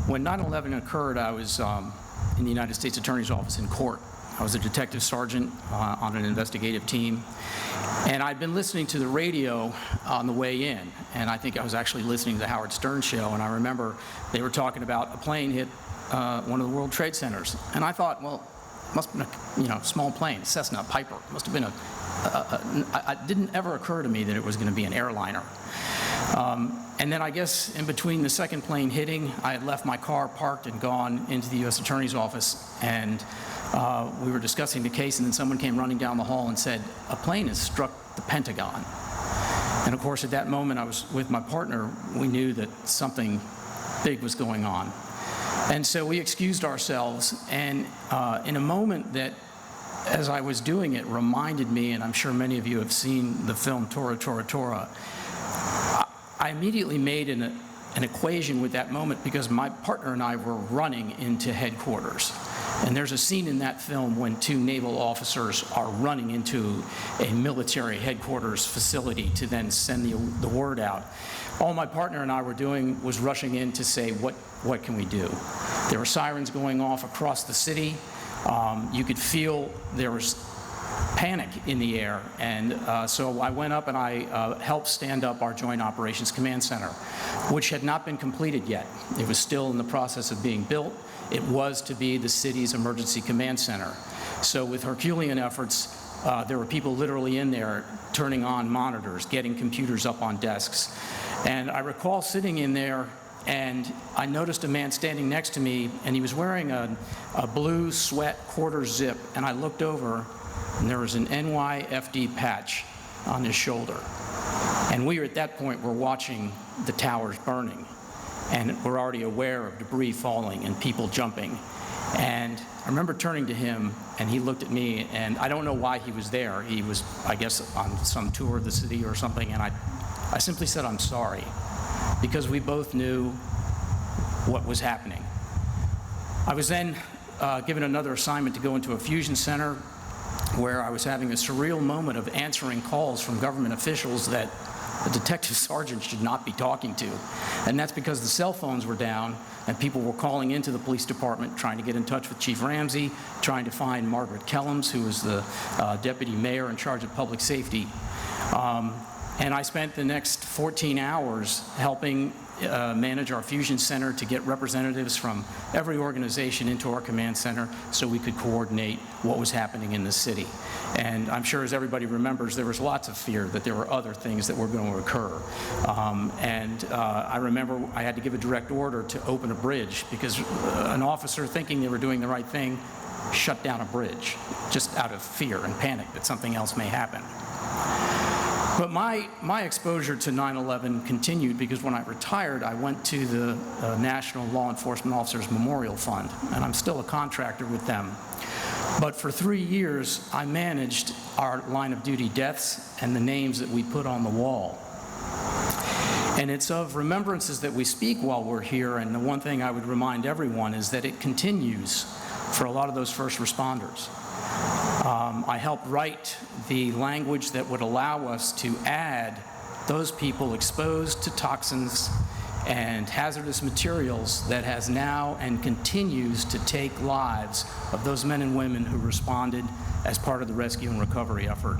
When 9/11 occurred, I was in the United States Attorney's Office in court. I was a detective sergeant on an investigative team, and I'd been listening to the radio on the way in, and I think I was actually listening to the Howard Stern show, and I remember they were talking about a plane hit one of the World Trade Centers, and I thought, well, it must have been a small plane, Cessna, Piper. It must have been it didn't ever occur to me that it was going to be an airliner. And then I guess in between the second plane hitting, I had left my car parked and gone into the U.S. Attorney's Office, and we were discussing the case, and then someone came running down the hall and said, a plane has struck the Pentagon. And of course, at that moment, I was with my partner. We knew that something big was going on. And so we excused ourselves, and in a moment that, as I was doing it, reminded me, and I'm sure many of you have seen the film Tora, Tora, Tora, I immediately made an equation with that moment because my partner and I were running into headquarters. And there's a scene in that film when two naval officers are running into a military headquarters facility to then send the word out. All my partner and I were doing was rushing in to say, what can we do? There were sirens going off across the city. You could feel there was panic in the air, and so I went up and I helped stand up our Joint Operations Command Center, which had not been completed yet. It was still in the process of being built. It was to be the city's emergency command center. So with Herculean efforts, there were people literally in there turning on monitors, getting computers up on desks. And I recall sitting in there, and I noticed a man standing next to me, and he was wearing a blue sweat quarter zip, and I looked over, and there was an NYFD patch on his shoulder. And we, at that point, were watching the towers burning, and we're already aware of debris falling and people jumping. And I remember turning to him, and he looked at me, and I don't know why he was there. He was, I guess, on some tour of the city or something, and I simply said, I'm sorry, because we both knew what was happening. I was then given another assignment to go into a fusion center where I was having a surreal moment of answering calls from government officials that a detective sergeant should not be talking to. And that's because the cell phones were down and people were calling into the police department trying to get in touch with Chief Ramsey, trying to find Margaret Kellums, who was the deputy mayor in charge of public safety. And I spent the next 14 hours helping manage our fusion center to get representatives from every organization into our command center so we could coordinate what was happening in the city. And I'm sure, as everybody remembers, there was lots of fear that there were other things that were going to occur. I remember I had to give a direct order to open a bridge because an officer, thinking they were doing the right thing, shut down a bridge just out of fear and panic that something else may happen. But my exposure to 9/11 continued because when I retired, I went to the National Law Enforcement Officers Memorial Fund, and I'm still a contractor with them. But for 3 years, I managed our line of duty deaths and the names that we put on the wall. And it's of remembrances that we speak while we're here, and the one thing I would remind everyone is that it continues for a lot of those first responders. I helped write the language that would allow us to add those people exposed to toxins and hazardous materials that has now and continues to take lives of those men and women who responded as part of the rescue and recovery effort.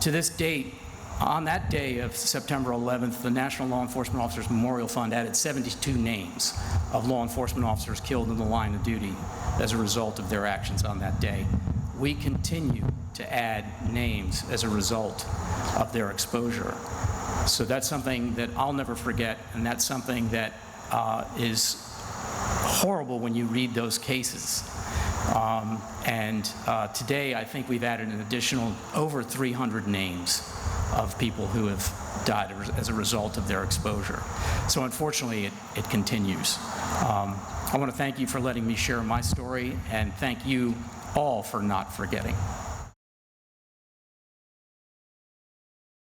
To this date, on that day of September 11th, the National Law Enforcement Officers Memorial Fund added 72 names of law enforcement officers killed in the line of duty as a result of their actions on that day. We continue to add names as a result of their exposure. So that's something that I'll never forget, and that's something that is horrible when you read those cases. Today, I think we've added an additional over 300 names of people who have died as a result of their exposure. So unfortunately, it continues. I want to thank you for letting me share my story, and thank you all for not forgetting.